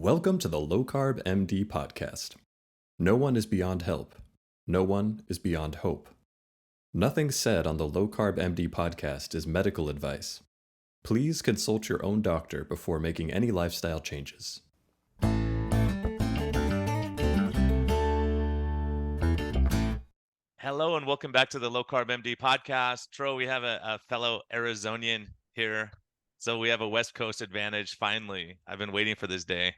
Welcome to the Low Carb MD Podcast. No one is beyond help. No one is beyond hope. Nothing said on the Low Carb MD Podcast is medical advice. Please consult your own doctor before making any lifestyle changes. Hello and welcome back to the Low Carb MD Podcast. Tro, we have a fellow Arizonian here. So we have a West Coast advantage, finally. I've been waiting for this day.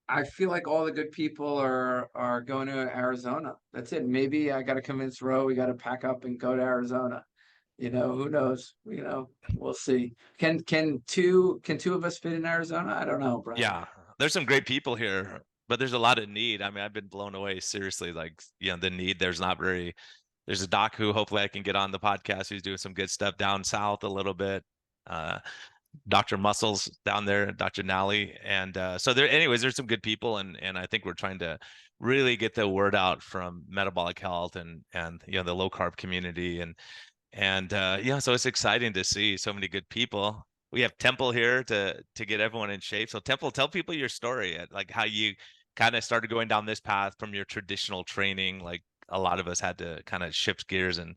I feel like all the good people are going to Arizona. That's it. Maybe I got to convince Ro we got to pack up and go to Arizona. Who knows? We'll see. Can two of us fit in Arizona? I don't know, Brian. Yeah, there's some great people here, but there's a lot of need. I mean, I've been blown away, seriously. The need, there's a doc who hopefully I can get on the podcast who's doing some good stuff down south a little bit. Dr. Muscles down there, Dr. Nally. And there's some good people. And I think we're trying to really get the word out from metabolic health and the low carb community. So it's exciting to see so many good people. We have Temple here to get everyone in shape. So Temple, tell people your story, like how you kind of started going down this path from your traditional training. Like a lot of us had to kind of shift gears and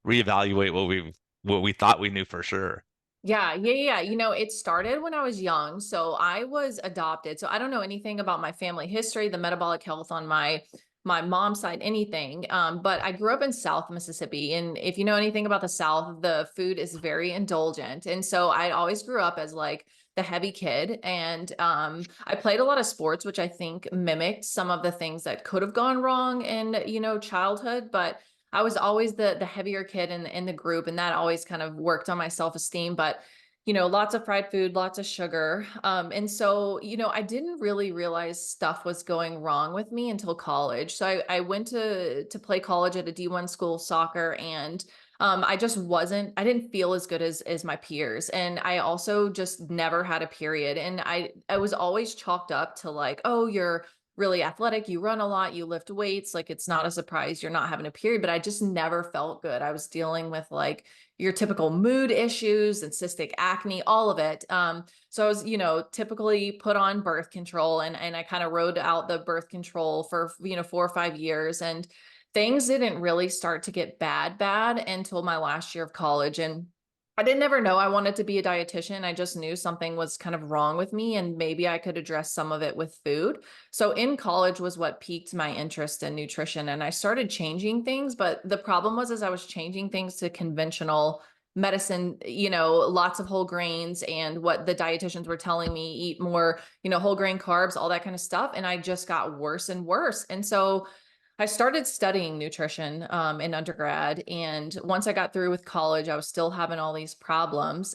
reevaluate what we thought we knew for sure. Yeah. It started when I was young. So I was adopted. So I don't know anything about my family history, the metabolic health on my mom's side, anything. But I grew up in South Mississippi. And if you know anything about the South, the food is very indulgent. And so I always grew up as like the heavy kid. And I played a lot of sports, which I think mimicked some of the things that could have gone wrong in, childhood. But I was always the heavier kid in the group, and that always kind of worked on my self-esteem. But lots of fried food, lots of sugar. And so, I didn't really realize stuff was going wrong with me until college. So I went to play college at a D1 school, soccer, and I didn't feel as good as my peers. And I also just never had a period. And I was always chalked up to like, oh, you're really athletic, you run a lot, you lift weights, like it's not a surprise you're not having a period. But I just never felt good. I was dealing with like your typical mood issues and cystic acne, all of it. So I was, typically put on birth control, and I kind of rode out the birth control for, 4 or 5 years, and things didn't really start to get bad until my last year of college. And I didn't ever know I wanted to be a dietitian. I just knew something was kind of wrong with me, and maybe I could address some of it with food. So in college was what piqued my interest in nutrition, and I started changing things. But the problem was, as I was changing things to conventional medicine, lots of whole grains, and what the dietitians were telling me, eat more, whole grain carbs, all that kind of stuff. And I just got worse and worse. And so I started studying nutrition in undergrad. And once I got through with college, I was still having all these problems,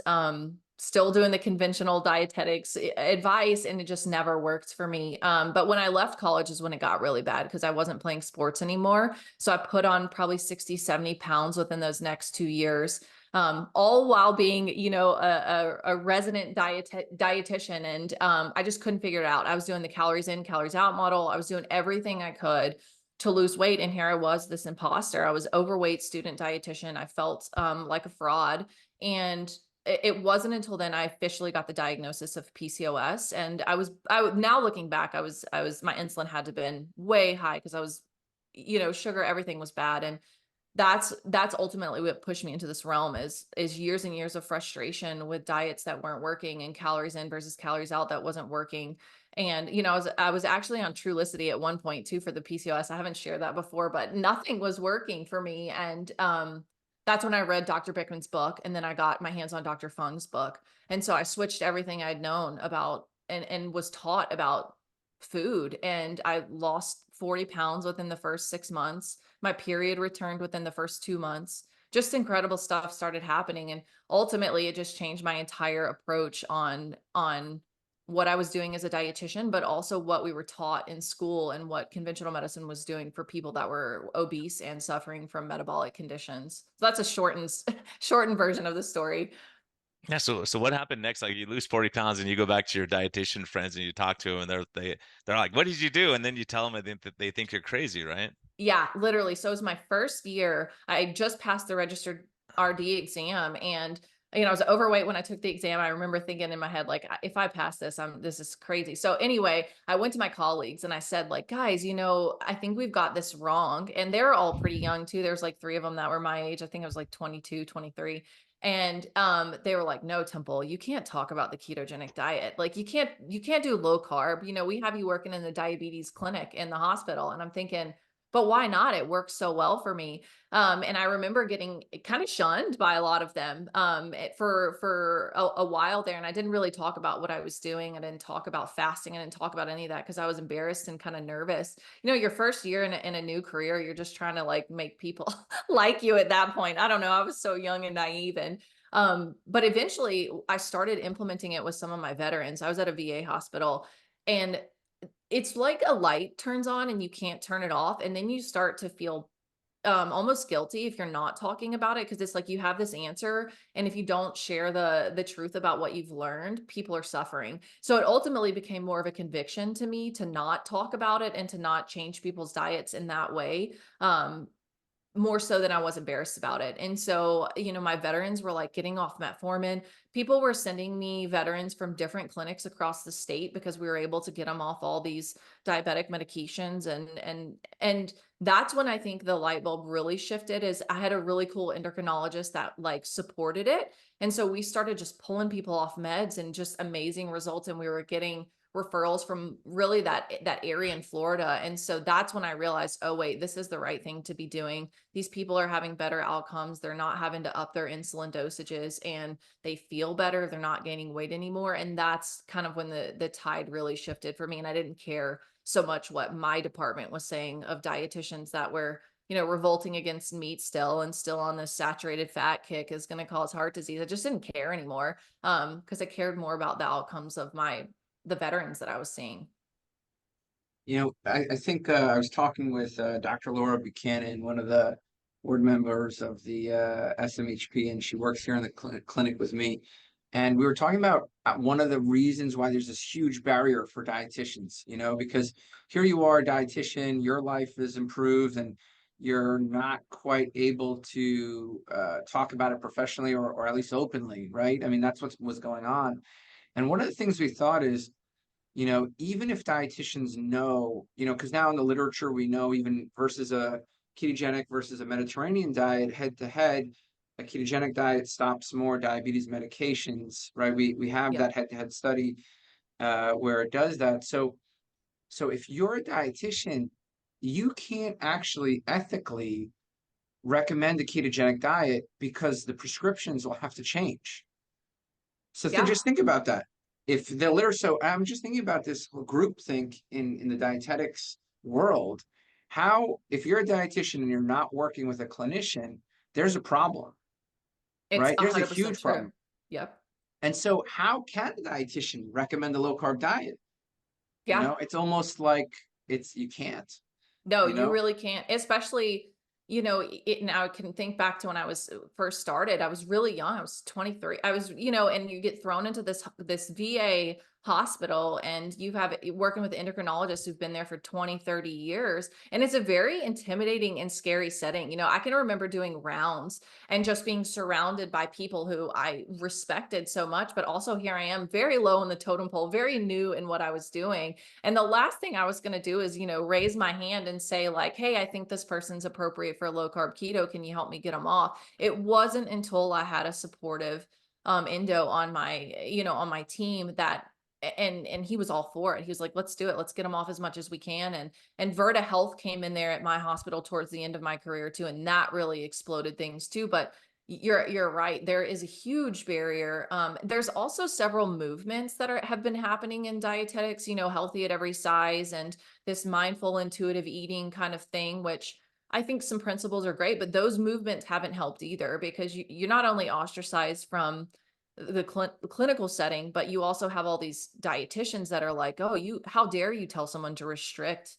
still doing the conventional dietetics advice, and it just never worked for me. But when I left college is when it got really bad, because I wasn't playing sports anymore. So I put on probably 60, 70 pounds within those next 2 years. All while being, a resident dietitian. And I just couldn't figure it out. I was doing the calories in, calories out model. I was doing everything I could to lose weight. And here I was, this imposter. I was overweight student dietitian. I felt like a fraud. And it wasn't until then I officially got the diagnosis of PCOS. And now looking back, my insulin had to have been way high, because I was, sugar, everything was bad. And that's ultimately what pushed me into this realm is years and years of frustration with diets that weren't working, and calories in versus calories out that wasn't working. And, I was actually on Trulicity at one point too for the PCOS. I haven't shared that before, but nothing was working for me. And, that's when I read Dr. Bickman's book, and then I got my hands on Dr. Fung's book. And so I switched everything I'd known about and was taught about food. And I lost 40 pounds within the first 6 months. My period returned within the first 2 months. Just incredible stuff started happening. And ultimately it just changed my entire approach on what I was doing as a dietitian, but also what we were taught in school and what conventional medicine was doing for people that were obese and suffering from metabolic conditions. So that's a shortened version of the story. Yeah. So what happened next? Like you lose 40 pounds and you go back to your dietitian friends and you talk to them, and they're like, what did you do? And then you tell them that they think you're crazy, right? Yeah, literally. So it was my first year. I just passed the registered RD exam, and you know, I was overweight when I took the exam. I remember thinking in my head, like, if I pass this, this is crazy. So anyway, I went to my colleagues and I said, like, guys, you know, I think we've got this wrong. And they're all pretty young too. There's like 3 of them that were my age. I think I was like 22, 23. And they were like, no, Temple, you can't talk about the ketogenic diet. Like you can't do low carb. You know, we have you working in the diabetes clinic in the hospital. And I'm thinking, but why not? It works so well for me. And I remember getting kind of shunned by a lot of them for a while there. And I didn't really talk about what I was doing. I didn't talk about fasting. I didn't talk about any of that because I was embarrassed and kind of nervous. You know, your first year in a new career, you're just trying to like make people like you at that point. I don't know. I was so young and naive. And but eventually I started implementing it with some of my veterans. I was at a VA hospital, and it's like a light turns on and you can't turn it off. And then you start to feel almost guilty if you're not talking about it. Cause it's like, you have this answer. And if you don't share the truth about what you've learned, people are suffering. So it ultimately became more of a conviction to me to not talk about it and to not change people's diets in that way. More so than I was embarrassed about it. And so, you know, my veterans were like getting off metformin. People were sending me veterans from different clinics across the state because we were able to get them off all these diabetic medications. And that's when I think the light bulb really shifted. Is I had a really cool endocrinologist that like supported it. And so we started just pulling people off meds and just amazing results. And we were getting referrals from really that area in Florida. And so that's when I realized, oh wait, this is the right thing to be doing. These people are having better outcomes. They're not having to up their insulin dosages, and they feel better. They're not gaining weight anymore. And that's kind of when the tide really shifted for me. And I didn't care so much what my department was saying of dietitians that were, you know, revolting against meat still and still on this saturated fat kick is going to cause heart disease. I just didn't care anymore. Because I cared more about the outcomes of the veterans that I was seeing. You know, I think I was talking with Dr. Laura Buchanan, one of the board members of the SMHP, and she works here in the clinic with me. And we were talking about one of the reasons why there's this huge barrier for dietitians, you know, because here you are, a dietitian, your life is improved, and you're not quite able to talk about it professionally or at least openly, right? I mean, that's what was going on. And one of the things we thought is, you know, even if dietitians know, you know, because now in the literature, we know even versus a ketogenic versus a Mediterranean diet, head to head, a ketogenic diet stops more diabetes medications, right? We have that head to head study where it does that. So if you're a dietitian, you can't actually ethically recommend a ketogenic diet because the prescriptions will have to change. So just think about that. If the literature, so I'm just thinking about this group think in the dietetics world, how, if you're a dietitian and you're not working with a clinician, there's a problem, right? There's a huge problem. Yep. And so how can a dietitian recommend a low carb diet? Yeah. You know, it's almost like you can't. No, you really can't, especially, you know, now I can think back to when I was first started. I was really young. I was 23. I was, you know, and you get thrown into this VA hospital, and you have working with endocrinologists who've been there for 20, 30 years. And it's a very intimidating and scary setting. You know, I can remember doing rounds and just being surrounded by people who I respected so much, but also here I am very low on the totem pole, very new in what I was doing. And the last thing I was going to do is, you know, raise my hand and say like, hey, I think this person's appropriate for low carb keto. Can you help me get them off? It wasn't until I had a supportive endo on my, you know, on my team that, and he was all for it. He was like, let's do it. Let's get them off as much as we can. And Verta Health came in there at my hospital towards the end of my career too. And that really exploded things too. But you're right. There is a huge barrier. There's also several movements that have been happening in dietetics, you know, healthy at every size and this mindful intuitive eating kind of thing, which I think some principles are great, but those movements haven't helped either, because you're not only ostracized from the clinical setting, but you also have all these dietitians that are like, oh, how dare you tell someone to restrict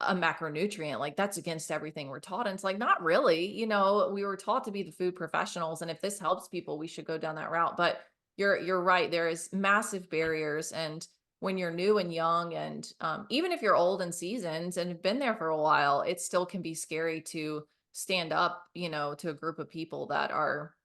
a macronutrient? Like that's against everything we're taught. And it's like, not really, you know, we were taught to be the food professionals. And if this helps people, we should go down that route. But you're right. There is massive barriers. And when you're new and young, and even if you're old and seasoned and have been there for a while, it still can be scary to stand up, you know, to a group of people that are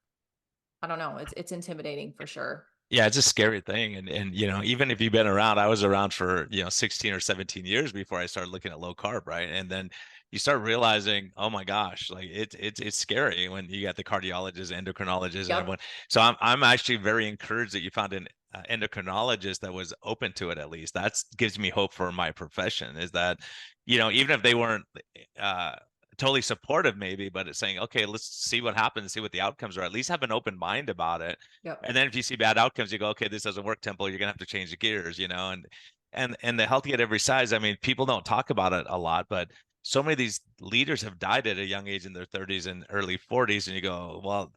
I don't know, it's intimidating for sure. Yeah, it's a scary thing. And even if you've been around, I was around for, 16 or 17 years before I started looking at low carb, right? And then you start realizing, oh my gosh, like it's scary when you got the cardiologists, endocrinologists, and Yep. everyone. So I'm actually very encouraged that you found an endocrinologist that was open to it. At least that gives me hope for my profession, is that, even if they weren't uh totally supportive maybe, but it's saying, okay, let's see what happens, see what the outcomes are, at least have an open mind about it. Yep. And then if you see bad outcomes, you go, okay, this doesn't work, Temple. You're gonna have to change the gears, and the healthy at every size. I mean, people don't talk about it a lot, but so many of these leaders have died at a young age in their 30s and early 40s, and you go, well,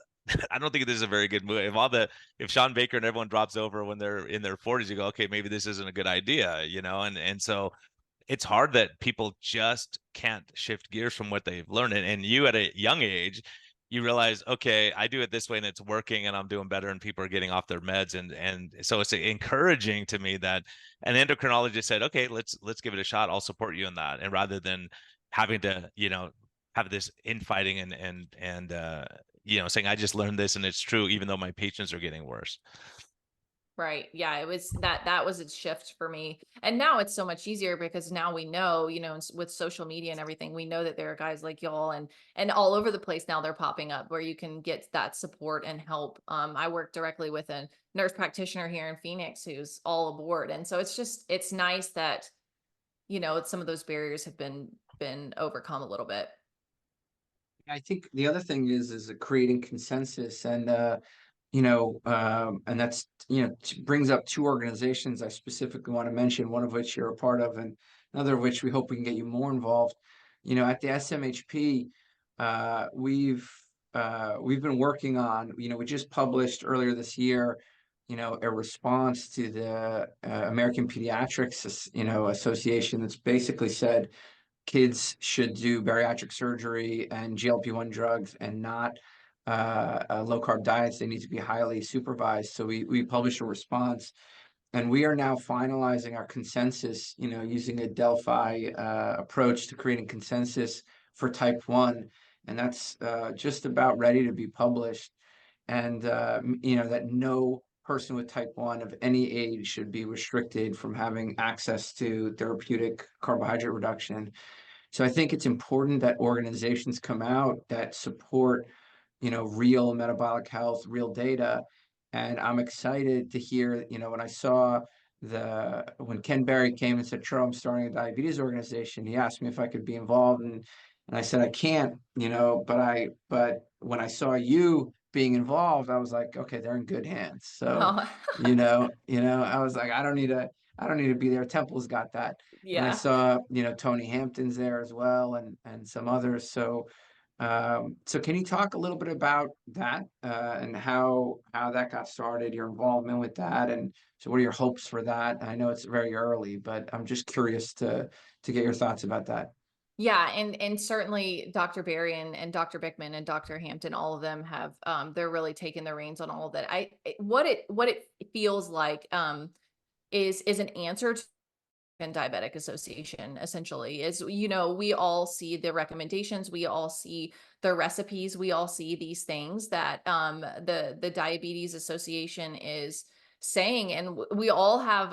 I don't think this is a very good move. If Sean Baker and everyone drops over when they're in their 40s, you go, okay, maybe this isn't a good idea, and so it's hard that people just can't shift gears from what they've learned. And you at a young age, you realize, okay, I do it this way and it's working and I'm doing better and people are getting off their meds. And so it's encouraging to me that an endocrinologist said, okay, let's give it a shot. I'll support you in that. And rather than having to, have this infighting and saying, I just learned this and it's true, even though my patients are getting worse. Right. Yeah, it was that was a shift for me. And now it's so much easier because now we know, with social media and everything, we know that there are guys like y'all and all over the place now they're popping up where you can get that support and help. I work directly with a nurse practitioner here in Phoenix who's all aboard. And so it's nice that, some of those barriers have been overcome a little bit. I think the other thing is creating consensus and that's, brings up two organizations I specifically want to mention, one of which you're a part of, and another of which we hope we can get you more involved. At the SMHP, we've been working on, we just published earlier this year, a response to the American Pediatrics, Association that's basically said kids should do bariatric surgery and GLP-1 drugs and not low carb diets. They need to be highly supervised. So we published a response, and we are now finalizing our consensus, using a Delphi approach to creating consensus for type 1. And that's just about ready to be published. And, that no person with type 1 of any age should be restricted from having access to therapeutic carbohydrate reduction. So I think it's important that organizations come out that support, real metabolic health, real data. And I'm excited to hear, when I saw when Ken Berry came and said, "True, I'm starting a diabetes organization," he asked me if I could be involved. And I said, I can't, but when I saw you being involved, I was like, okay, they're in good hands. So, Oh, I was like, I don't need to be there. Temple's got that. And I yeah. saw, Tony Hampton's there as well, and some others. So can you talk a little bit about that and how that got started, your involvement with that, and so what are your hopes for that? I know it's very early, but I'm just curious to get your thoughts about that. Yeah, and certainly Dr. Berry and Dr. Bickman and Dr. Hampton, all of them have they're really taking the reins on all of that. What it feels like is an answer to and Diabetic Association essentially is, we all see the recommendations, we all see the recipes, we all see these things that the Diabetes Association is saying, and we all have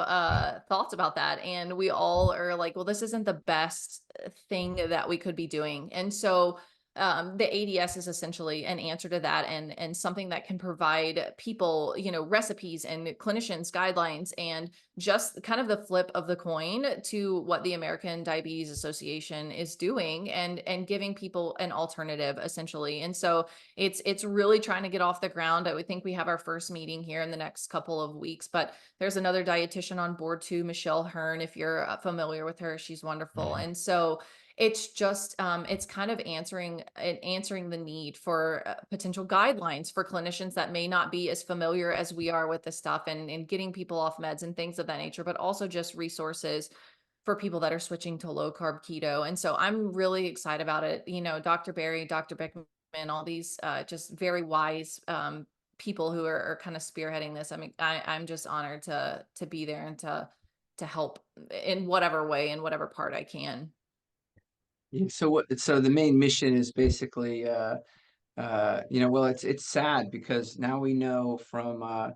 thoughts about that, and we all are like, well, this isn't the best thing that we could be doing. And so the ADS is essentially an answer to that, and something that can provide people, recipes and clinicians guidelines, and just kind of the flip of the coin to what the American Diabetes Association is doing, and giving people an alternative essentially. And so it's really trying to get off the ground. I would think we have our first meeting here in the next couple of weeks, but there's another dietitian on board too, Michelle Hearn. If you're familiar with her, she's wonderful. Mhm. And so it's just it's kind of answering the need for potential guidelines for clinicians that may not be as familiar as we are with this stuff, and getting people off meds and things of that nature, but also just resources for people that are switching to low carb keto. And so I'm really excited about it. Dr. Berry, Dr. Beckman, all these just very wise people who are kind of spearheading this. I mean, I'm just honored to be there and to help in whatever way, in whatever part I can. Yeah, so the main mission is basically well, it's sad because now we know from,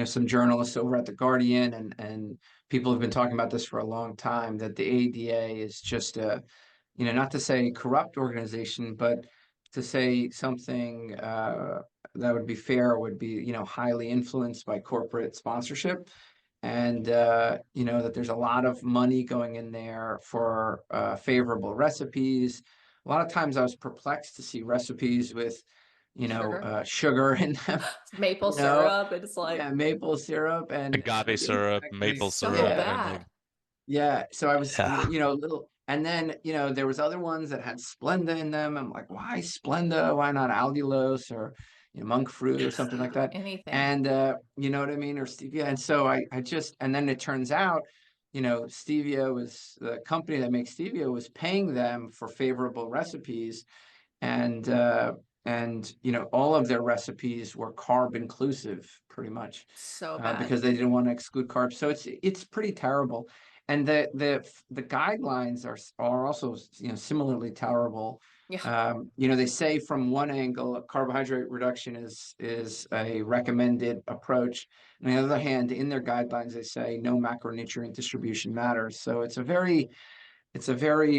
some journalists over at The Guardian and people have been talking about this for a long time, that the ADA is just a, not to say corrupt organization, but to say something that would be fair would be, highly influenced by corporate sponsorship. And, that there's a lot of money going in there for favorable recipes. A lot of times I was perplexed to see recipes with, Sugar, sugar in them, maple you know, syrup. It's like yeah, maple syrup and Agave what syrup, exactly, maple so syrup, yeah, and like, bad. yeah. So I was, yeah. little, and then, there was other ones that had Splenda in them. I'm like, why Splenda? Why not Aldulose or, monk fruit or something like that? Anything. And, you know what I mean? Or stevia. And so I just, and then it turns out, stevia was the company that makes stevia was paying them for favorable recipes, and all of their recipes were carb inclusive pretty much, So bad. because they didn't want to exclude carbs. So it's pretty terrible, and the guidelines are also similarly terrible. Yeah. They say from one angle carbohydrate reduction is a recommended approach, and on the other hand, in their guidelines they say no macronutrient distribution matters. So it's a very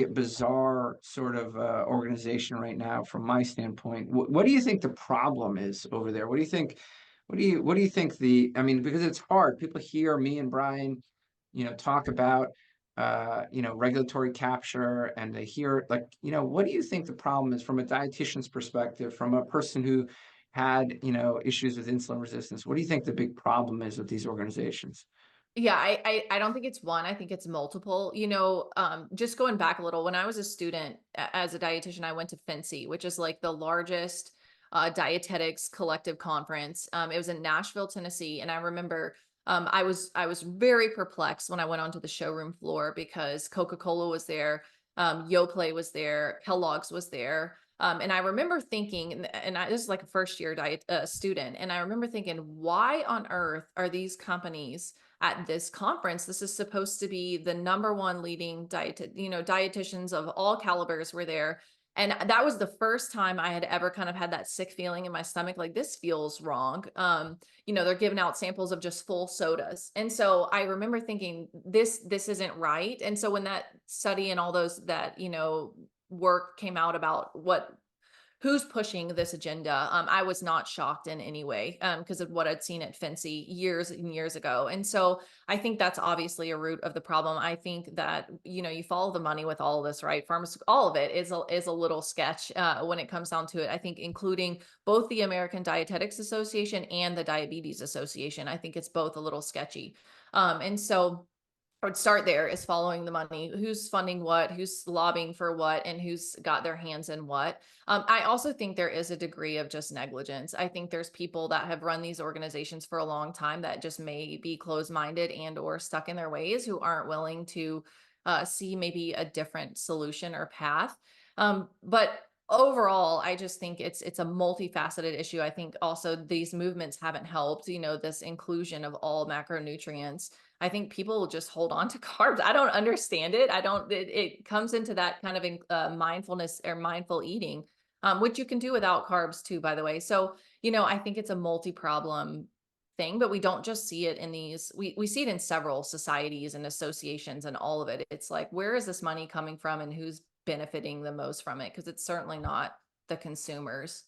bizarre sort of organization right now from my standpoint. What do you think the problem is over there? What do you think? What do you think I mean, because it's hard. People hear me and Brian, talk about regulatory capture, and they hear like, what do you think the problem is from a dietitian's perspective, from a person who had, issues with insulin resistance? What do you think the big problem is with these organizations? Yeah, I don't think it's one. I think it's multiple. Just going back a little, when I was a student as a dietitian, I went to FNCE, which is like the largest dietetics collective conference. It was in Nashville, Tennessee, and I remember I was very perplexed when I went onto the showroom floor because Coca-Cola was there, Yoplait was there, Kellogg's was there. And I remember thinking, this is like a first year diet student, and I remember thinking, why on earth are these companies at this conference? This is supposed to be the number one leading dietitians of all calibers were there. And that was the first time I had ever kind of had that sick feeling in my stomach, like this feels wrong. They're giving out samples of just full sodas. And so I remember thinking this isn't right. And so when that study and all those that, work came out about who's pushing this agenda, I was not shocked in any way, because of what I'd seen at FNCE years and years ago. And so I think that's obviously a root of the problem. I think that, you follow the money with all of this, right? All of it is a little sketch when it comes down to it. I think including both the American Dietetics Association and the Diabetes Association, I think it's both a little sketchy. And so I would start there, is following the money, who's funding what, who's lobbying for what, and who's got their hands in what. I also think there is a degree of just negligence. I think there's people that have run these organizations for a long time that just may be closed-minded and or stuck in their ways, who aren't willing to see maybe a different solution or path. But overall, I just think it's a multifaceted issue. I think also these movements haven't helped, this inclusion of all macronutrients. I think people will just hold on to carbs. I don't understand it. It comes into that kind of mindfulness or mindful eating, which you can do without carbs too, by the way. So, I think it's a multi-problem thing, but we don't just see it in we see it in several societies and associations and all of it. It's like, where is this money coming from and who's benefiting the most from it? Because it's certainly not the consumers.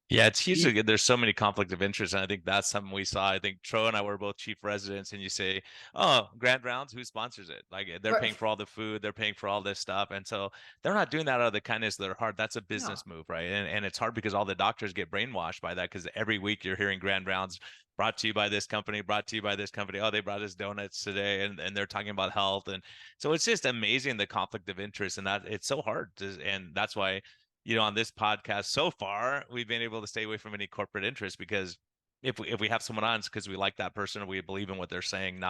Yeah, it's hugely, there's so many conflict of interest, and I think that's something we saw. I think Tro and I were both chief residents, and you say, oh, Grand Rounds, who sponsors it? Like, they're paying for all the food, they're paying for all this stuff. And so they're not doing that out of the kindness of their heart. That's a business move, right? And it's hard because all the doctors get brainwashed by that, because every week you're hearing Grand Rounds brought to you by this company, brought to you by this company. Oh, they brought us donuts today, and they're talking about health. And so it's just amazing, the conflict of interest, and that it's so hard and that's why, on this podcast so far, we've been able to stay away from any corporate interest, because if we have someone on, it's because we like that person or we believe in what they're saying,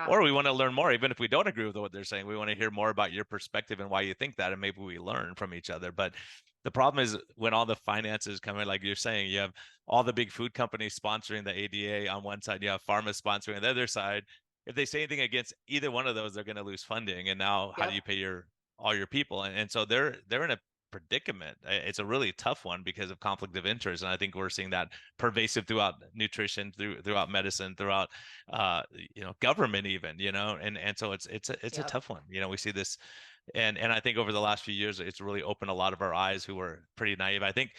or we want to learn more. Even if we don't agree with what they're saying, we want to hear more about your perspective and why you think that, and maybe we learn from each other. But the problem is when all the finances come in, like you're saying, you have all the big food companies sponsoring the ADA on one side, you have pharma sponsoring on the other side. If they say anything against either one of those, they're going to lose funding. And now how do you pay all your people? And so they're in a predicament. It's a really tough one because of conflict of interest, and I think we're seeing that pervasive throughout nutrition, throughout medicine, throughout government even, and so it's a Yep. tough one. We see this, and I think over the last few years, it's really opened a lot of our eyes who were pretty naive. I think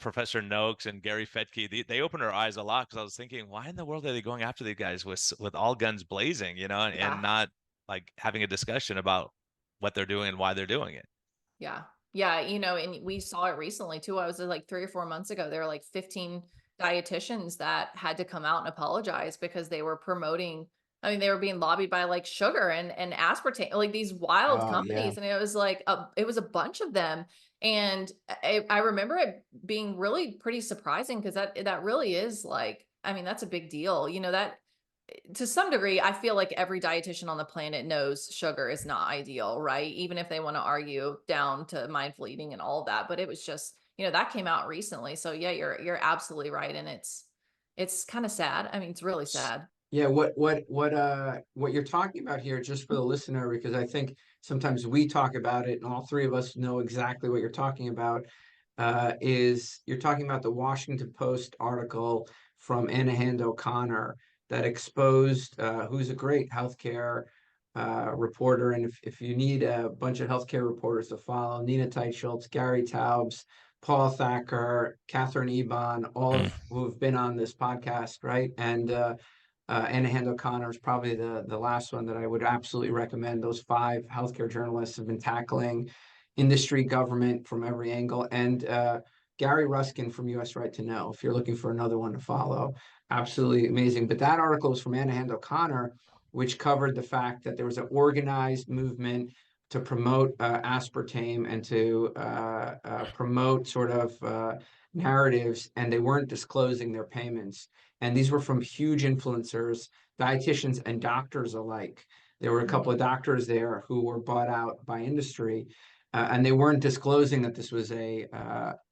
Professor Noakes and Gary Fettke, they opened our eyes a lot, because I was thinking, why in the world are they going after these guys with all guns blazing, and Yeah. not like having a discussion about what they're doing and why they're doing it. Yeah. Yeah. And we saw it recently too. I was like 3 or 4 months ago, there were like 15 dietitians that had to come out and apologize because they were promoting, I mean, they were being lobbied by like sugar and aspartame, like these wild Oh, yeah. companies. And it was like, it was a bunch of them. And I remember it being really pretty surprising, because that really is like, I mean, that's a big deal, that to some degree, I feel like every dietitian on the planet knows sugar is not ideal, right? Even if they want to argue down to mindful eating and all of that. But it was just, that came out recently. So yeah, you're absolutely right. And it's kind of sad. I mean, it's really sad. Yeah, what you're talking about here, just for the listener, because I think sometimes we talk about it, and all three of us know exactly what you're talking about, is you're talking about the Washington Post article from Anna Hand O'Connor that exposed, who's a great healthcare reporter, and if you need a bunch of healthcare reporters to follow, Nina Teitschultz, Gary Taubes, Paul Thacker, Catherine Ebon, all of who have been on this podcast, right? And Anna Hand O'Connor is probably the last one that I would absolutely recommend. Those 5 healthcare journalists have been tackling industry, government from every angle. And Gary Ruskin from US Right to Know, if you're looking for another one to follow, absolutely amazing. But that article was from Anna Hand O'Connor, which covered the fact that there was an organized movement to promote aspartame and to promote sort of narratives, and they weren't disclosing their payments. And these were from huge influencers, dietitians and doctors alike. There were a couple of doctors there who were bought out by industry, and they weren't disclosing that this was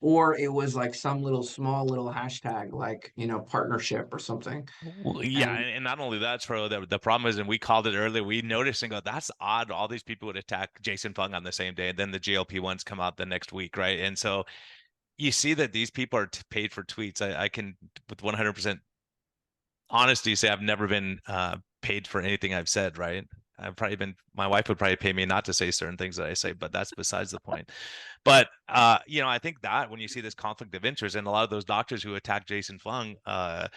or it was like some small little hashtag, like, partnership or something. Well, yeah, And and not only that, Tro, the problem is, and we called it earlier, we noticed and go, that's odd. All these people would attack Jason Fung on the same day, and then the GLP ones come out the next week, right? And so you see that these people are paid for tweets. I can, with 100% honesty, say I've never been paid for anything I've said, right? My wife would probably pay me not to say certain things that I say, but that's besides the point. But, I think that when you see this conflict of interest, and a lot of those doctors who attacked Jason Fung are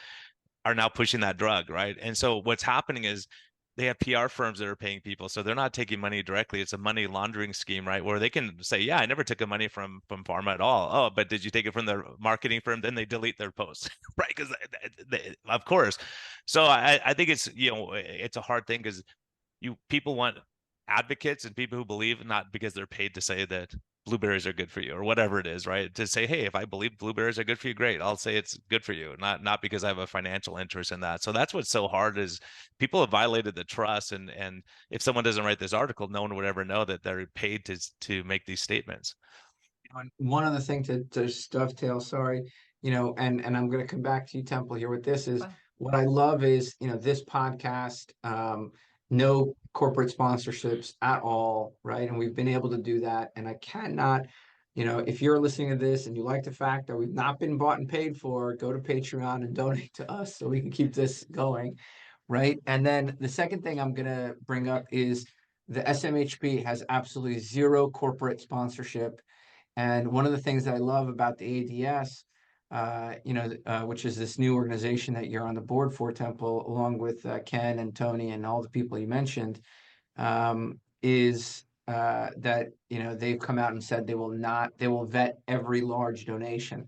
now pushing that drug, right? And so what's happening is they have PR firms that are paying people, so they're not taking money directly. It's a money laundering scheme, right? Where they can say, yeah, I never took the money from pharma at all. Oh, but did you take it from the marketing firm? Then they delete their posts, right? Because of course. So I think it's, it's a hard thing, because people want advocates and people who believe, not because they're paid to say that blueberries are good for you or whatever it is, right? To say, hey, if I believe blueberries are good for you, great, I'll say it's good for you, not because I have a financial interest in that. So that's what's so hard, is people have violated the trust, and if someone doesn't write this article, no one would ever know that they're paid to make these statements. one other thing to dovetail, sorry, and I'm going to come back to you, Temple, here with this is, what I love is, this podcast, no corporate sponsorships at all, right? And we've been able to do that. And I cannot, if you're listening to this and you like the fact that we've not been bought and paid for, go to Patreon and donate to us so we can keep this going, right? And then the second thing I'm going to bring up is the SMHP has absolutely zero corporate sponsorship. And one of the things that I love about the ADS, which is this new organization that you're on the board for, Temple, along with Ken and Tony and all the people you mentioned, is that they've come out and said they will vet every large donation,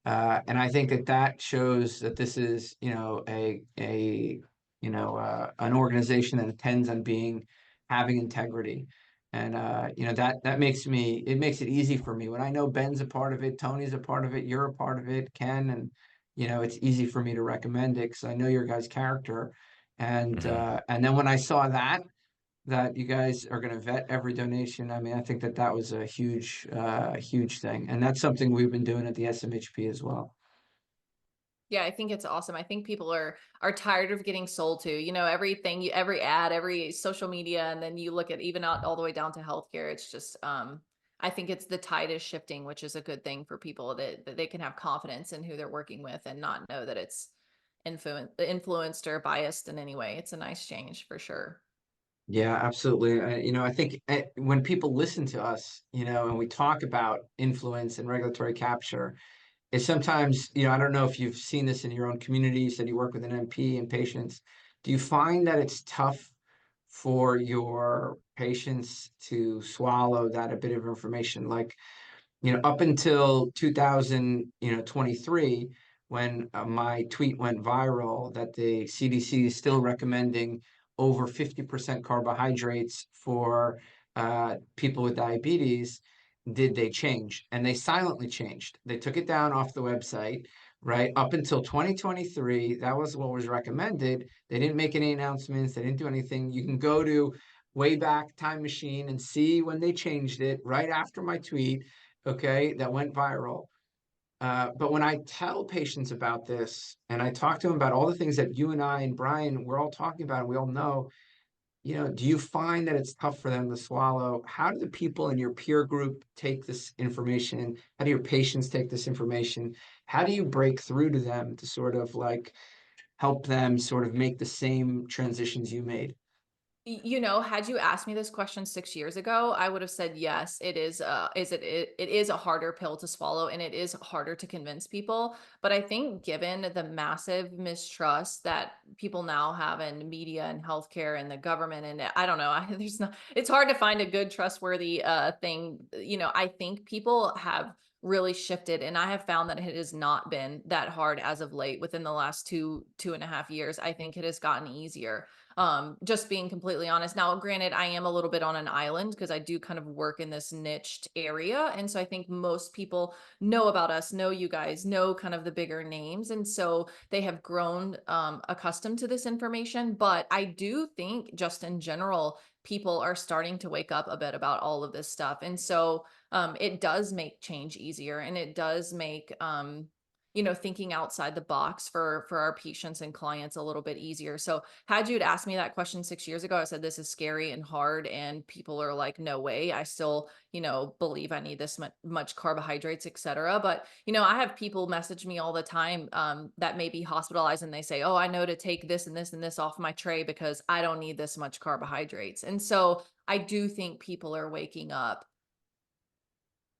and I think that shows that this is an organization that intends on having integrity. And that makes it easy for me when I know Ben's a part of it, Tony's a part of it, you're a part of it, Ken, and it's easy for me to recommend it because I know your guys' character. And then when I saw that you guys are going to vet every donation, I mean, I think that was a huge thing, and that's something we've been doing at the SMHP as well. Yeah, I think it's awesome. I think people are tired of getting sold to, everything, every ad, every social media, and then you look at even all the way down to healthcare. It's just I think it's the tide is shifting, which is a good thing for people that they can have confidence in who they're working with and not know that it's influenced or biased in any way. It's a nice change for sure. Yeah, absolutely. I think when people listen to us, and we talk about influence and regulatory capture, it's sometimes, I don't know if you've seen this in your own community. You said you work with an NP and patients. Do you find that it's tough for your patients to swallow that a bit of information? Like, up until 2023, when my tweet went viral that the CDC is still recommending over 50% carbohydrates for people with diabetes, did they change? And they silently changed. They took it down off the website, right? Up until 2023, that was what was recommended. They didn't make any announcements. They didn't do anything. You can go to Wayback Time Machine and see when they changed it right after my tweet, okay, that went viral. But when I tell patients about this and I talk to them about all the things that you and I and Brian, we're all talking about, and we all know, do you find that it's tough for them to swallow? How do the people in your peer group take this information? How do your patients take this information? How do you break through to them to sort of like help them sort of make the same transitions you made? Had you asked me this question 6 years ago, I would have said yes. It is a harder pill to swallow, and it is harder to convince people. But I think, given the massive mistrust that people now have in media and healthcare and the government, and I don't know, it's hard to find a good, trustworthy thing. I think people have really shifted, and I have found that it has not been that hard as of late. Within the last 2.5 years, I think it has gotten easier. Just being completely honest. Now, granted, I am a little bit on an island because I do kind of work in this niched area. And so I think most people know about us, know you guys, know kind of the bigger names. And so they have grown accustomed to this information. But I do think, just in general, people are starting to wake up a bit about all of this stuff. And so it does make change easier, and it does make thinking outside the box for our patients and clients a little bit easier. So had you asked me that question 6 years ago, I said, this is scary and hard. And people are like, no way. I still, believe I need this much carbohydrates, et cetera. But, I have people message me all the time that may be hospitalized, and they say, oh, I know to take this and this and this off my tray because I don't need this much carbohydrates. And so I do think people are waking up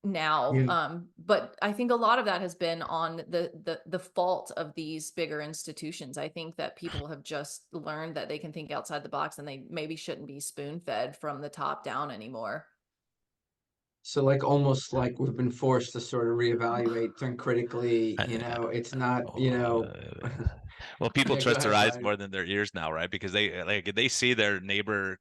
now. Yeah. But I think a lot of that has been on the fault of these bigger institutions. I think that people have just learned that they can think outside the box, and they maybe shouldn't be spoon-fed from the top down anymore. So like almost like we've been forced to sort of reevaluate, think critically, it's not, Well, people yeah, go trust their ahead, eyes Brian. more than their ears now, right? Because they see their neighbor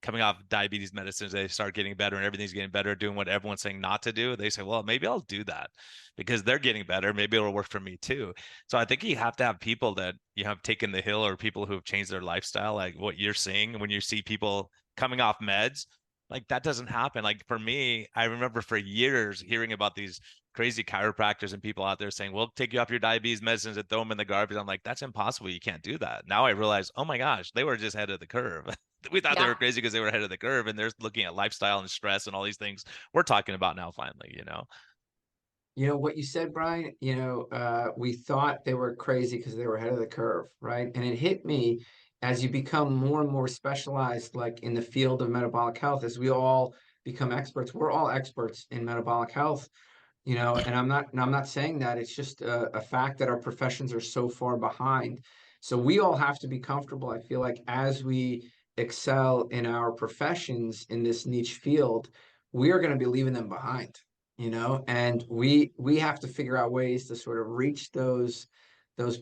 coming off diabetes medicines, they start getting better and everything's getting better, doing what everyone's saying not to do. They say, well, maybe I'll do that because they're getting better. Maybe it'll work for me too. So I think you have to have people that you have taken the hill, or people who have changed their lifestyle, like what you're seeing when you see people coming off meds. Like that doesn't happen. Like for me, I remember for years hearing about these crazy chiropractors and people out there saying, we'll take you off your diabetes medicines and throw them in the garbage. I'm like, that's impossible. You can't do that. Now I realize, oh my gosh, they were just ahead of the curve. We thought they Yeah. were crazy because they were ahead of the curve, and they're looking at lifestyle and stress and all these things we're talking about now finally. What you said, Brian, we thought they were crazy because they were ahead of the curve, right? And it hit me as you become more and more specialized, like in the field of metabolic health, as we all become experts. We're all experts in metabolic health, and I'm not saying that. It's just a fact that our professions are so far behind. So we all have to be comfortable, I feel like, as we excel in our professions in this niche field, we are going to be leaving them behind, and we have to figure out ways to sort of reach those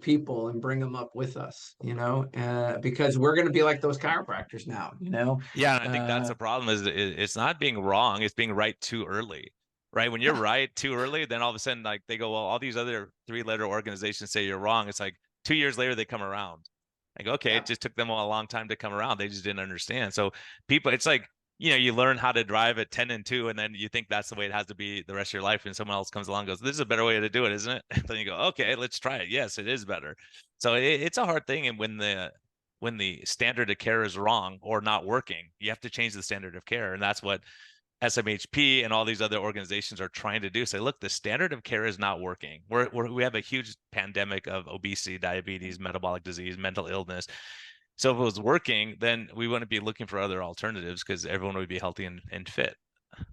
people and bring them up with us, because we're going to be like those chiropractors now, Yeah, and I think that's the problem is it's not being wrong, it's being right too early. Right? When you're right too early, then all of a sudden, like they go, well, all these other 3-letter organizations say you're wrong. It's like 2 years later they come around. Like, okay, Yeah. it just took them a long time to come around. They just didn't understand. So people, it's like, you learn how to drive at 10 and 2, and then you think that's the way it has to be the rest of your life. And someone else comes along and goes, this is a better way to do it, isn't it? And then you go, okay, let's try it. Yes, it is better. So it's a hard thing. And when the standard of care is wrong or not working, you have to change the standard of care. And that's what SMHP and all these other organizations are trying to do. Say, look, the standard of care is not working. We have a huge pandemic of obesity, diabetes, metabolic disease, mental illness. So if it was working, then we wouldn't be looking for other alternatives because everyone would be healthy and fit.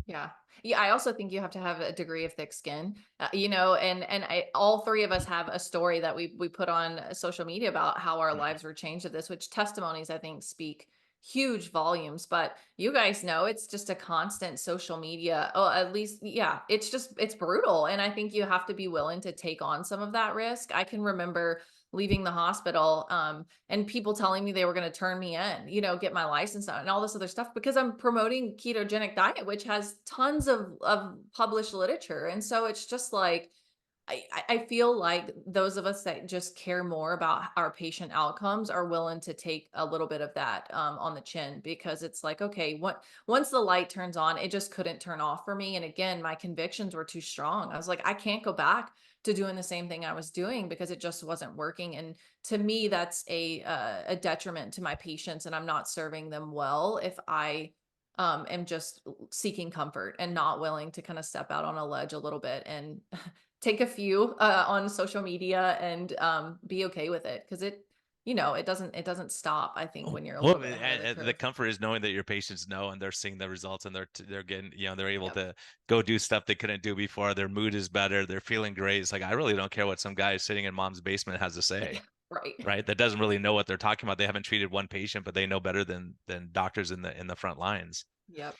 Yeah. Yeah. I also think you have to have a degree of thick skin, and all three of us have a story that we put on social media about how our lives were changed of this, which testimonies, I think, speak huge volumes. But you guys know it's just a constant social media. Oh, at least, yeah, it's brutal. And I think you have to be willing to take on some of that risk. I can remember leaving the hospital, and people telling me they were going to turn me in, get my license out and all this other stuff because I'm promoting ketogenic diet, which has tons of published literature. And so it's just like, I feel like those of us that just care more about our patient outcomes are willing to take a little bit of that on the chin, because it's like, okay, once the light turns on, it just couldn't turn off for me. And again, my convictions were too strong. I was like, I can't go back to doing the same thing I was doing because it just wasn't working. And to me, that's a detriment to my patients, and I'm not serving them well if I am just seeking comfort and not willing to kind of step out on a ledge a little bit and take a few on social media and be okay with it, because it doesn't stop, I think, when you're a little bit ahead of the The curve. comfort is knowing that your patients know and they're seeing the results, and they're getting, they're able to go do stuff they couldn't do before. Their mood is better. They're feeling great. It's like, I really don't care what some guy sitting in mom's basement has to say. Right. Right. That doesn't really know what they're talking about. They haven't treated one patient, but they know better than doctors in the front lines. Yep.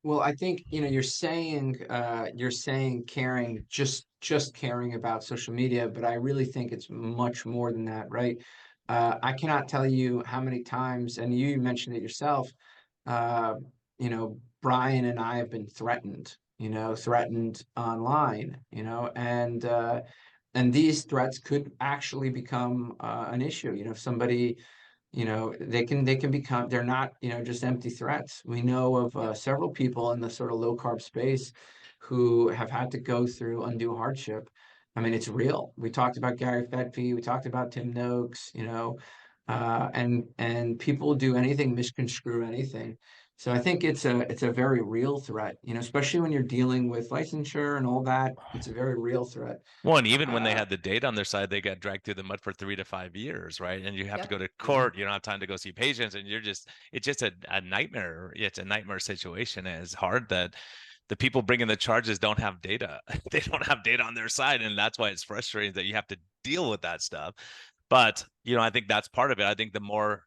Well, I think, you're saying caring, just caring about social media, but I really think it's much more than that, right? I cannot tell you how many times, and you mentioned it yourself, uh, Brian and I have been threatened online, and these threats could actually become an issue. If somebody, they can become, they're not, just empty threats. We know of Yep. several people in the sort of low carb space who have had to go through undue hardship. I mean, it's real. We talked about Gary Fettke, we talked about Tim Noakes, and people do anything, misconstrue anything. So I think it's a very real threat, especially when you're dealing with licensure and all that. It's a very real threat. Well, and even when they Uh, had the data on their side, they got dragged through the mud for 3 to 5 years, right? And you have to go Yep. to court. You don't have time to go see patients, and it's just a nightmare. It's a nightmare situation. And it's hard that the people bringing the charges don't have data. They don't have data on their side, and that's why it's frustrating that you have to deal with that stuff. But I think that's part of it. I think the more,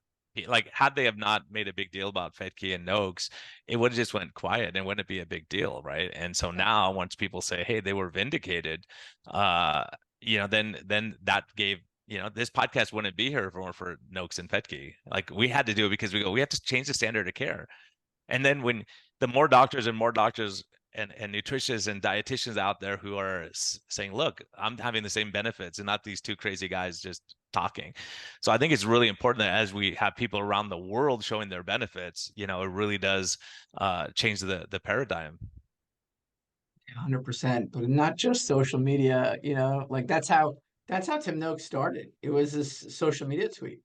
like, had they have not made a big deal about Fetke and Noakes, it would have just went quiet and wouldn't be a big deal, right? And so now, once people say, hey, they were vindicated, then that gave, this podcast wouldn't be here for Noakes and Fetke. Like, we had to do it because we have to change the standard of care. And then when the more doctors and nutritionists and dietitians out there who are saying, look, I'm having the same benefits, and not these two crazy guys just talking. So I think it's really important that as we have people around the world showing their benefits, it really does change the paradigm. 100%, but not just social media, like that's how Tim Noakes started. It was this social media tweet.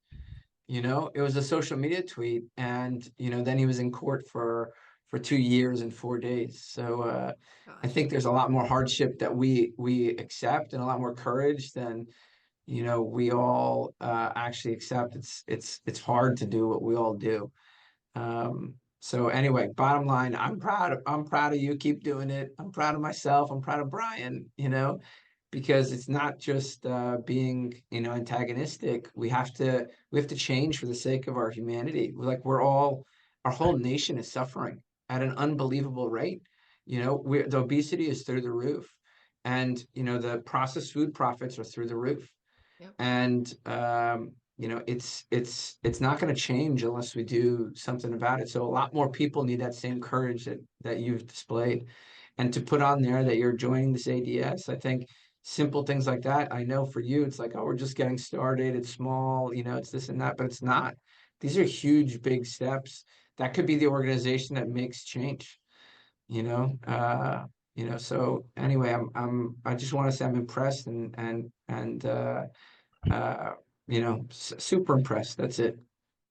It was a social media tweet, and then he was in court for 2 years and 4 days. So I Gosh. think there's a lot more hardship that we accept, and a lot more courage than we all actually accept. It's hard to do what we all do. So anyway, bottom line, I'm proud of you. Keep doing it. I'm proud of myself. I'm proud of Brian, because it's not just being, antagonistic. We have to change for the sake of our humanity. Our whole nation is suffering at an unbelievable rate. The obesity is through the roof, and the processed food profits are through the roof. Yep. And it's not going to change unless we do something about it. So a lot more people need that same courage that you've displayed, and to put on there that you're joining this ADS. I think simple things like that. I know for you, it's like, oh, we're just getting started. It's small, it's this and that, but it's not. These are huge, big steps. That could be the organization that makes change. So anyway, I just want to say I'm impressed and super impressed. That's it.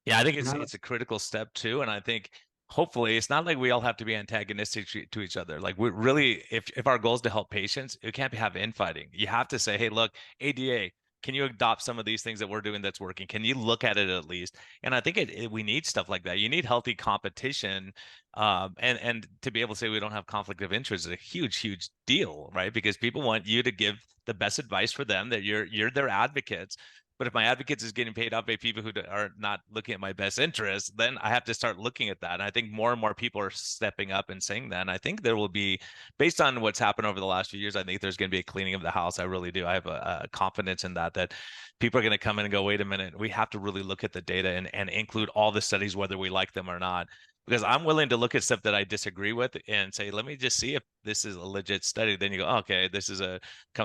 Yeah, I think Now it's a critical step too. And I think hopefully it's not like we all have to be antagonistic to each other. Like we really, if our goal is to help patients, it can't have infighting. You have to say, hey, look, ADA, can you adopt some of these things that we're doing that's working? Can you look at it at least? And I think we need stuff like that. You need healthy competition, and to be able to say we don't have conflict of interest is a huge deal, right? Because people want you to give the best advice for them, that you're their advocates. But if my advocates is getting paid off by people who are not looking at my best interests, then I have to start looking at that. And I think more and more people are stepping up and saying that. And I think there will be, based on what's happened over the last few years, I think there's going to be a cleaning of the house. I really do. I have a confidence in that people are going to come in and go, wait a minute, we have to really look at the data and include all the studies, whether we like them or not. Because I'm willing to look at stuff that I disagree with and say, let me just see if this is a legit study. Then you go, oh, okay, this is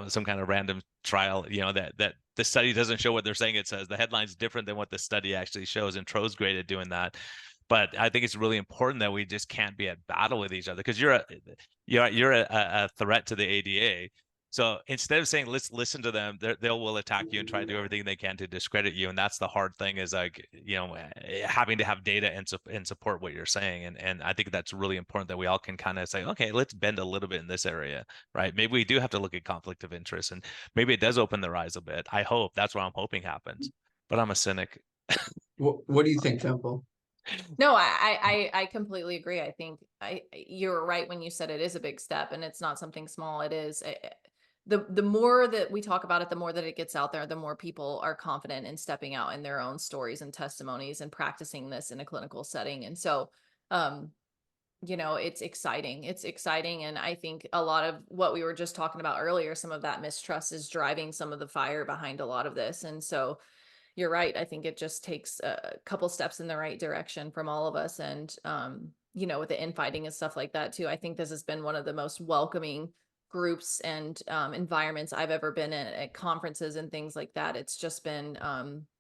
some kind of random trial, that the study doesn't show what they're saying it says. The headline's different than what the study actually shows, and Tro's great at doing that. But I think it's really important that we just can't be at battle with each other, because you're a threat to the ADA. So instead of saying let's listen to them, they will attack you and try to do everything they can to discredit you. And that's the hard thing, is like, having to have data and support what you're saying. And I think that's really important, that we all can kind of say, okay, let's bend a little bit in this area, right? Maybe we do have to look at conflict of interest, and maybe it does open their eyes a bit. I hope that's what I'm hoping happens, but I'm a cynic. What do you think, Temple? No, I completely agree. I think you're right when you said it is a big step, and it's not something small. It is. The more that we talk about it, the more that it gets out there, the more people are confident in stepping out in their own stories and testimonies and practicing this in a clinical setting. And so, it's exciting. It's exciting. And I think a lot of what we were just talking about earlier, some of that mistrust is driving some of the fire behind a lot of this. And so you're right. I think it just takes a couple steps in the right direction from all of us. And, with the infighting and stuff like that too, I think this has been one of the most welcoming groups and environments I've ever been in at conferences and things like that. It's just been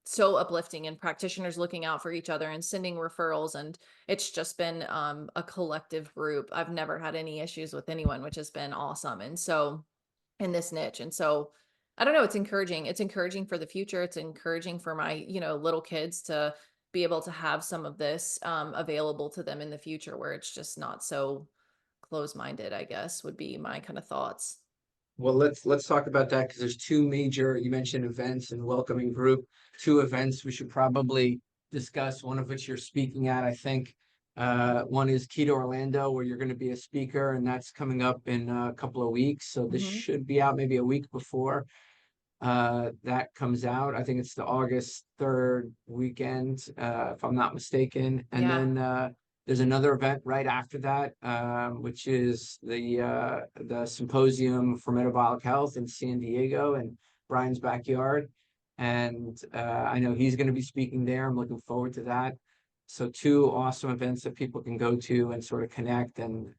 so uplifting, and practitioners looking out for each other and sending referrals. And it's just been a collective group. I've never had any issues with anyone, which has been awesome. And so in this niche. And so I don't know, it's encouraging. It's encouraging for the future. It's encouraging for my, little kids to be able to have some of this available to them in the future, where it's just not so close-minded, I guess, would be my kind of thoughts. Well, let's talk about that, because there's two major, you mentioned events and welcoming group, two events we should probably discuss, one of which you're speaking at, I think. One is Keto Orlando, where you're going to be a speaker, and that's coming up in a couple of weeks. So this should be out maybe a week before that comes out. I think it's the August 3rd weekend, if I'm not mistaken. And then there's another event right after that, which is the Symposium for Metabolic Health in San Diego, in Brian's backyard. And I know he's going to be speaking there. I'm looking forward to that. So two awesome events that people can go to and sort of connect. And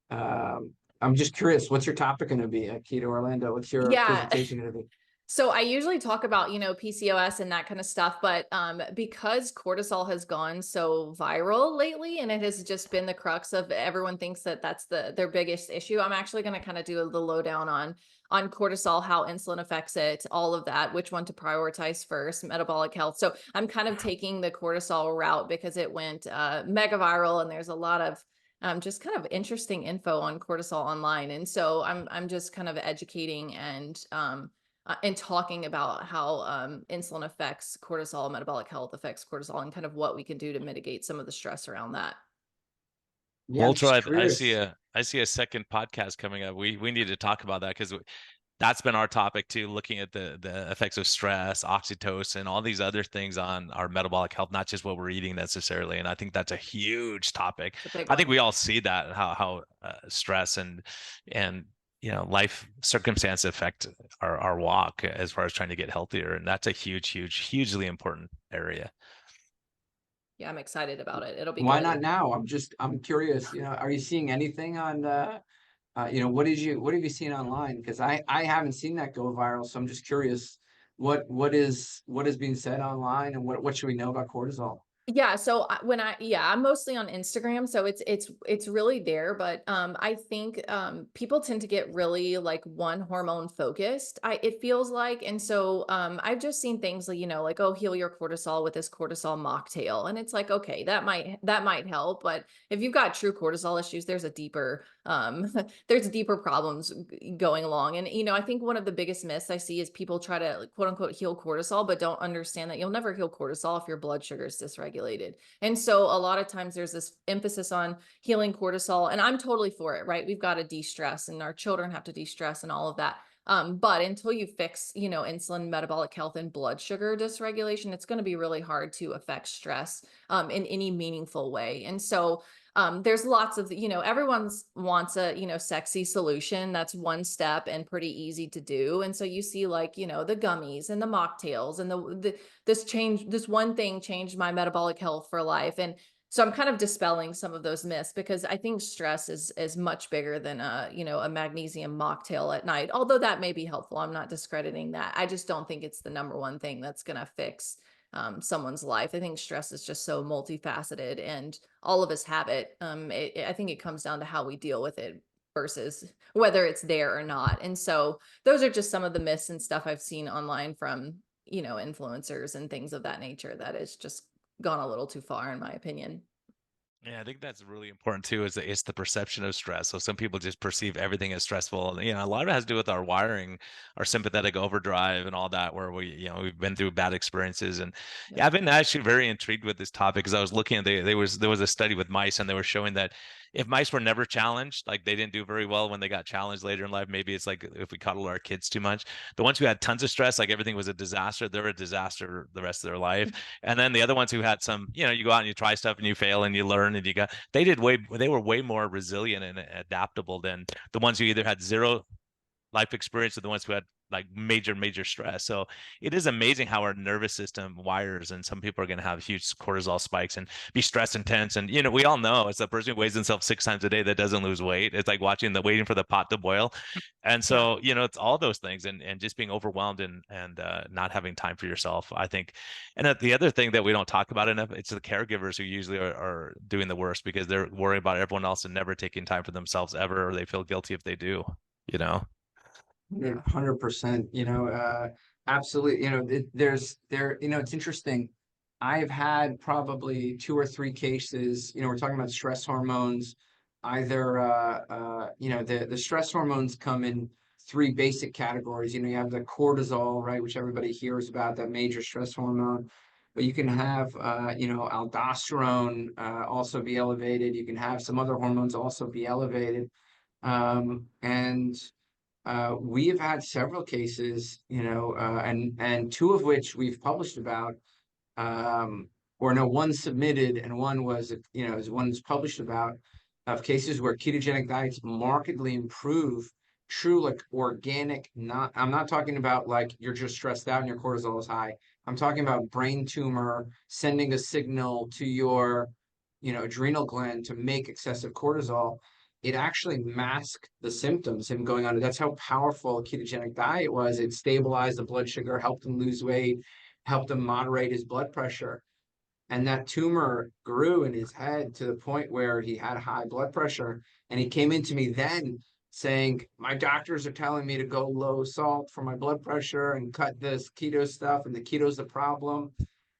I'm just curious, what's your topic going to be at Keto Orlando? What's your presentation going to be? So I usually talk about, PCOS and that kind of stuff, but because cortisol has gone so viral lately, and it has just been the crux of everyone thinks that that's their biggest issue, I'm actually going to kind of do the lowdown on cortisol, how insulin affects it, all of that, which one to prioritize first, metabolic health. So I'm kind of taking the cortisol route because it went mega viral, and there's a lot of just kind of interesting info on cortisol online. And so I'm just kind of educating and talking about how insulin affects cortisol, metabolic health affects cortisol, and kind of what we can do to mitigate some of the stress around that. Yeah, Ultra, I see a second podcast coming up. We need to talk about that, because that's been our topic too, looking at the effects of stress, oxytocin, all these other things on our metabolic health, not just what we're eating necessarily. And I think that's a huge topic. I think we all see that, how stress and life circumstance affect our walk as far as trying to get healthier. And that's a hugely important area. Yeah, I'm excited about it. It'll be Why good. not now? I'm curious, are you seeing anything on what have you seen online? Because I haven't seen that go viral. So I'm just curious, what is being said online, and what should we know about cortisol? Yeah. So I'm mostly on Instagram. So it's really there. But I think people tend to get really like one hormone focused. It feels like. And so I've just seen things like, like, oh, heal your cortisol with this cortisol mocktail. And it's like, okay, that might help. But if you've got true cortisol issues, there's a deeper there's deeper problems going along. And I think one of the biggest myths I see is people try to like, quote unquote heal cortisol, but don't understand that you'll never heal cortisol if your blood sugar is dysregulated. And so a lot of times there's this emphasis on healing cortisol, and I'm totally for it, right? We've got to de-stress, and our children have to de-stress and all of that. But until you fix, insulin, metabolic health, and blood sugar dysregulation, it's going to be really hard to affect stress in any meaningful way. And so there's lots of, everyone's wants a, sexy solution. That's one step and pretty easy to do. And so you see like, the gummies and the mocktails and this one thing changed my metabolic health for life. And so I'm kind of dispelling some of those myths because I think stress is much bigger than a magnesium mocktail at night, although that may be helpful. I'm not discrediting that. I just don't think it's the number one thing that's going to fix someone's life. I think stress is just so multifaceted and all of us have it. I think it comes down to how we deal with it versus whether it's there or not. And so those are just some of the myths and stuff I've seen online from, influencers and things of that nature that has just gone a little too far, in my opinion. Yeah, I think that's really important too, is that it's the perception of stress. So some people just perceive everything as stressful. And, a lot of it has to do with our wiring, our sympathetic overdrive and all that, where we've been through bad experiences. And yeah, I've been actually very intrigued with this topic because I was looking at there was a study with mice, and they were showing that if mice were never challenged, like they didn't do very well when they got challenged later in life. Maybe it's like if we coddle our kids too much. The ones who had tons of stress, like everything was a disaster, they're a disaster the rest of their life. And then the other ones who had some, you go out and you try stuff and you fail and you learn and they were way more resilient and adaptable than the ones who either had zero life experience or the ones who had like major stress. So it is amazing how our nervous system wires, and some people are going to have huge cortisol spikes and be stress intense. And we all know it's the person who weighs himself 6 times a day that doesn't lose weight. It's like waiting for the pot to boil. And so it's all those things, and just being overwhelmed and not having time for yourself, I think. And the other thing that we don't talk about enough, it's the caregivers who usually are doing the worst because they're worried about everyone else and never taking time for themselves ever, or they feel guilty if they do. 100%, absolutely. It's interesting. I've had probably 2 or 3 cases, we're talking about stress hormones, either, the stress hormones come in 3 basic categories. You have the cortisol, right, which everybody hears about, that major stress hormone. But you can have, aldosterone also be elevated. You can have some other hormones also be elevated. And we have had several cases, and 2 of which we've published about, or no, one submitted and one was, one's published about, of cases where ketogenic diets markedly improve true, like organic, I'm not talking about like you're just stressed out and your cortisol is high. I'm talking about brain tumor sending a signal to your, adrenal gland to make excessive cortisol. It actually masked the symptoms, him going on. That's how powerful a ketogenic diet was. It stabilized the blood sugar, helped him lose weight, helped him moderate his blood pressure. And that tumor grew in his head to the point where he had high blood pressure. And he came into me then saying, my doctors are telling me to go low salt for my blood pressure and cut this keto stuff, and the keto's the problem.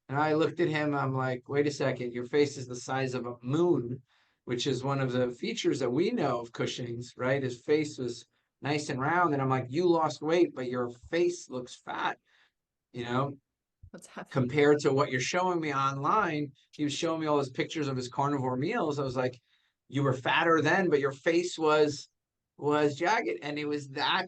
And I looked at him, I'm like, wait a second, your face is the size of a moon, which is one of the features that we know of Cushing's, right? His face was nice and round. And I'm like, you lost weight, but your face looks fat, What's happening? compared to what you're showing me online. He was showing me all his pictures of his carnivore meals. I was like, you were fatter then, but your face was jagged. And it was that,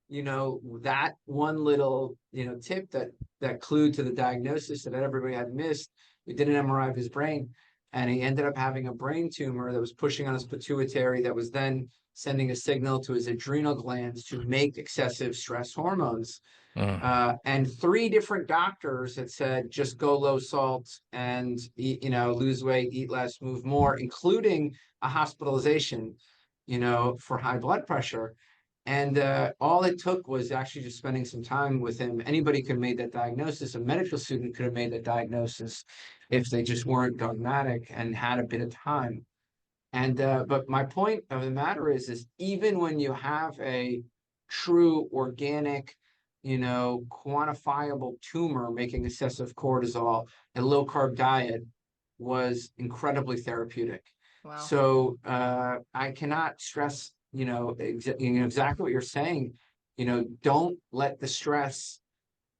that one little, tip that clued to the diagnosis that everybody had missed. We did an MRI of his brain, and he ended up having a brain tumor that was pushing on his pituitary, that was then sending a signal to his adrenal glands to make excessive stress hormones. And 3 different doctors had said, just go low salt and eat, lose weight, eat less, move more, including a hospitalization, for high blood pressure. And all it took was actually just spending some time with him. Anybody could have made that diagnosis. A medical student could have made that diagnosis. if they just weren't dogmatic and had a bit of time. And but my point of the matter is even when you have a true organic, quantifiable tumor making excessive cortisol, a low carb diet was incredibly therapeutic. Wow. So I cannot stress, exactly what you're saying. Don't let the stress,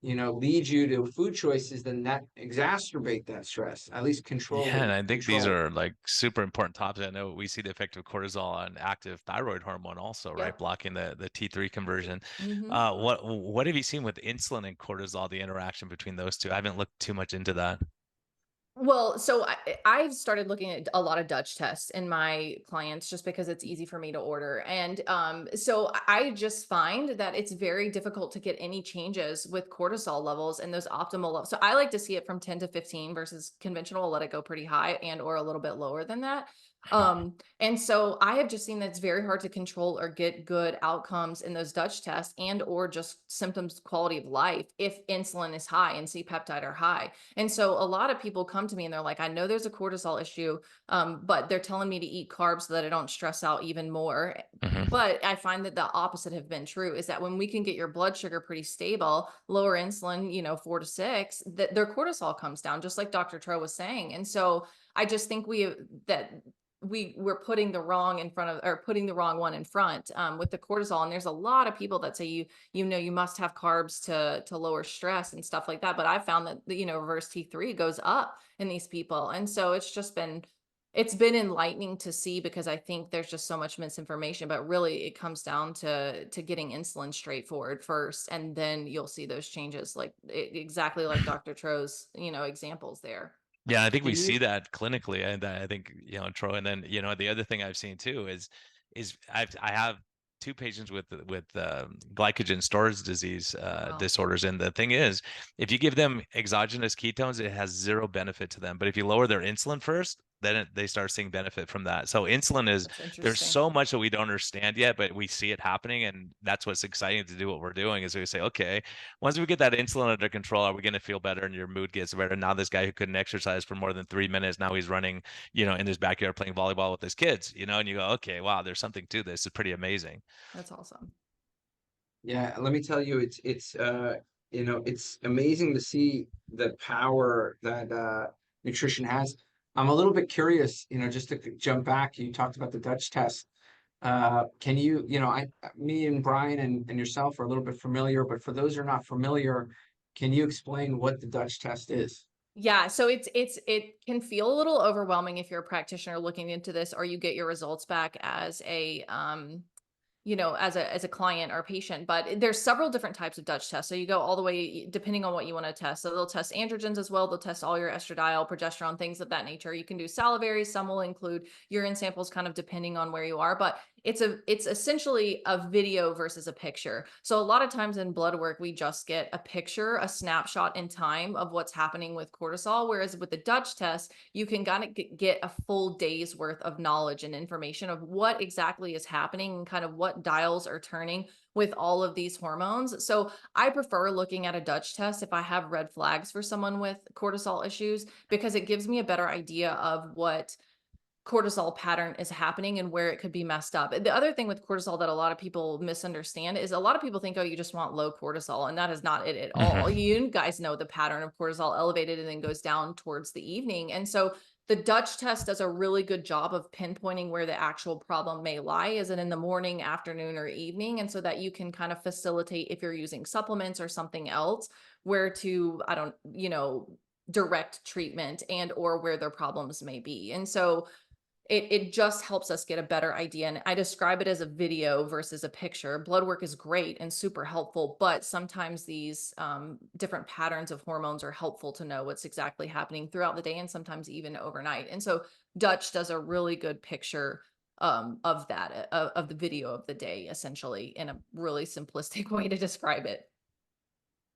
lead you to food choices then that exacerbate that stress. At least Yeah, and I think these control it. are like super important topics. I know we see the effect of cortisol on active thyroid hormone also, right? Yep. Blocking the T3 conversion. Mm-hmm. What have you seen with insulin and cortisol, the interaction between those two? I haven't looked too much into that. Well, so I've started looking at a lot of Dutch tests in my clients just because it's easy for me to order. And so I just find that it's very difficult to get any changes with cortisol levels and those optimal levels. So I like to see it from 10 to 15 versus conventional, I'll let it go pretty high and or a little bit lower than that. And so I have just seen that it's very hard to control or get good outcomes in those Dutch tests and or just symptoms, quality of life if insulin is high and C-peptide are high. And so a lot of people come to me and they're like, I know there's a cortisol issue, but they're telling me to eat carbs so that I don't stress out even more. Mhm. But I find that the opposite have been true, is that when we can get your blood sugar pretty stable, lower insulin, 4 to 6, that their cortisol comes down, just like Dr. Tro was saying. And so I just think we're putting the wrong in front of, or putting the wrong one in front with the cortisol. And there's a lot of people that say you must have carbs to lower stress and stuff like that. But I found that reverse T3 goes up in these people. And so it's been enlightening to see, because I think there's just so much misinformation, but really it comes down to getting insulin straightforward first. And then you'll see those changes, like exactly like Dr. Tro's, examples there. Yeah, I think we Can see you that clinically, and I think Troy. And then the other thing I've seen too is I have two patients with glycogen storage disease Wow. disorders, and the thing is, if you give them exogenous ketones, it has zero benefit to them. But if you lower their insulin first, then they start seeing benefit from that. So insulin is, That's interesting. there's so much that we don't understand yet, but we see it happening, and that's what's exciting to do what we're doing. Is we say, okay, once we get that insulin under control, are we going to feel better and your mood gets better? Now this guy who couldn't exercise for more than 3 minutes, now he's running, in his backyard playing volleyball with his kids, and you go, okay, wow, there's something to this. It's pretty amazing. That's awesome. Yeah, let me tell you, it's amazing to see the power that nutrition has. I'm a little bit curious, just to jump back. You talked about the Dutch test. Can you, me and Brian and yourself are a little bit familiar, but for those who are not familiar, can you explain what the Dutch test is? Yeah, so it can feel a little overwhelming if you're a practitioner looking into this, or you get your results back as a as a client or patient. But there's several different types of Dutch tests. So you go all the way depending on what you want to test. So they'll test androgens as well. They'll test all your estradiol, progesterone, things of that nature. You can do salivary. Some will include urine samples, kind of depending on where you are. But it's essentially a video versus a picture. So a lot of times in blood work, we just get a picture, a snapshot in time of what's happening with cortisol. Whereas with the Dutch test, you can kind of get a full day's worth of knowledge and information of what exactly is happening and kind of what dials are turning with all of these hormones. So I prefer looking at a Dutch test if I have red flags for someone with cortisol issues, because it gives me a better idea of what cortisol pattern is happening and where it could be messed up. The other thing with cortisol that a lot of people misunderstand is a lot of people think, oh, you just want low cortisol, and that is not it at all. You guys know the pattern of cortisol elevated and then goes down towards the evening. And so the Dutch test does a really good job of pinpointing where the actual problem may lie. Is it in the morning, afternoon, or evening? And so that you can kind of facilitate, if you're using supplements or something else, where to, direct treatment and or where their problems may be. And so it just helps us get a better idea. And I describe it as a video versus a picture. Blood work is great and super helpful, but sometimes these different patterns of hormones are helpful to know what's exactly happening throughout the day and sometimes even overnight. And so Dutch does a really good picture of that, of the video of the day, essentially, in a really simplistic way to describe it.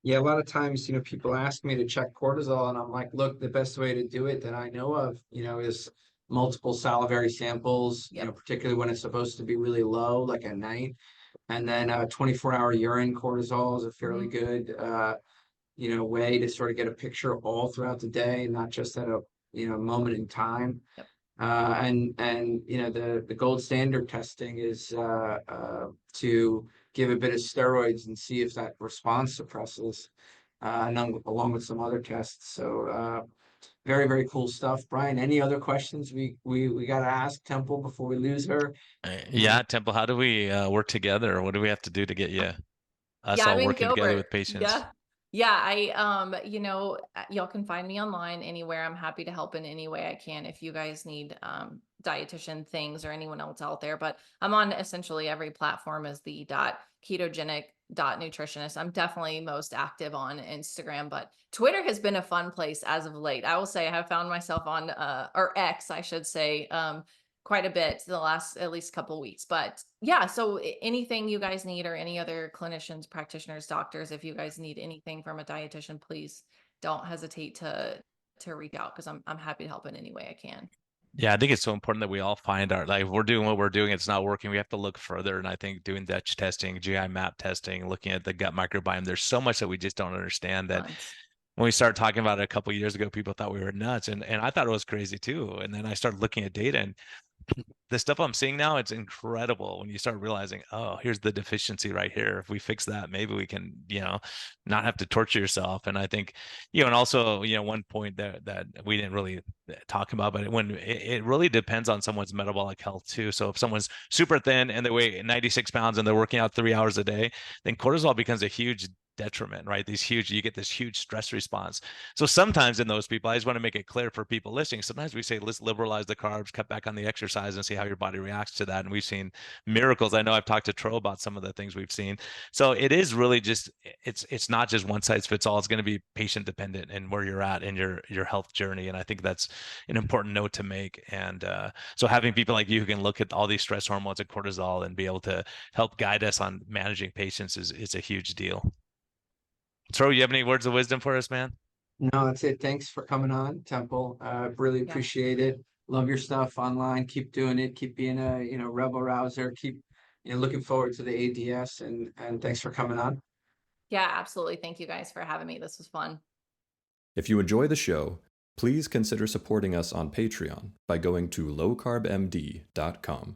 Yeah, a lot of times, people ask me to check cortisol, and I'm like, look, the best way to do it that I know of, is multiple salivary samples, Yep. particularly when it's supposed to be really low, like at night. And then 24-hour urine cortisol is a fairly good way to sort of get a picture all throughout the day, not just at a, moment in time. Yep. And the gold standard testing is to give a bit of steroids and see if that response suppresses, along with some other tests. So very, very cool stuff. Brian, any other questions we got to ask Temple before we lose her? Yeah, Temple, how do we work together? What do we have to do to get us Yeah, I'm all in working together with Gilbert. patients? Yeah, y'all can find me online anywhere. I'm happy to help in any way I can if you guys need dietitian things or anyone else out there. But I'm on essentially every platform as the ketogenic nutritionist. I'm definitely most active on Instagram, but Twitter has been a fun place as of late. I will say I have found myself on or X, I should say, quite a bit the last at least couple weeks. But yeah, so anything you guys need or any other clinicians, practitioners, doctors, if you guys need anything from a dietitian, please don't hesitate to reach out, because I'm happy to help in any way I can. Yeah, I think it's so important that we all find if we're doing what we're doing, it's not working, we have to look further. And I think doing Dutch testing, GI map testing, looking at the gut microbiome, there's so much that we just don't understand that Tons. when we started talking about it a couple of years ago, people thought we were nuts. And I thought it was crazy too. And then I started looking at data, and the stuff I'm seeing now, it's incredible when you start realizing, oh, here's the deficiency right here. If we fix that, maybe we can, not have to torture yourself. And I think, and also, one point that we didn't really talk about, but when it really depends on someone's metabolic health too. So if someone's super thin and they weigh 96 pounds and they're working out 3 hours a day, then cortisol becomes a huge detriment, right? You get this huge stress response. So sometimes in those people, I just want to make it clear for people listening, sometimes we say, let's liberalize the carbs, cut back on the exercise, and see how your body reacts to that. And we've seen miracles. I know I've talked to Tro about some of the things we've seen. So it is really just, it's not just one size fits all. It's going to be patient dependent and where you're at in your health journey. And I think that's an important note to make. And so having people like you who can look at all these stress hormones and cortisol and be able to help guide us on managing patients is a huge deal. Tro, you have any words of wisdom for us, man? No, that's it. Thanks for coming on, Temple. Really appreciate it. Love your stuff online. Keep doing it. Keep being a rebel rouser. Keep looking forward to the ADS, and thanks for coming on. Yeah, absolutely. Thank you guys for having me. This was fun. If you enjoy the show, please consider supporting us on Patreon by going to lowcarbmd.com.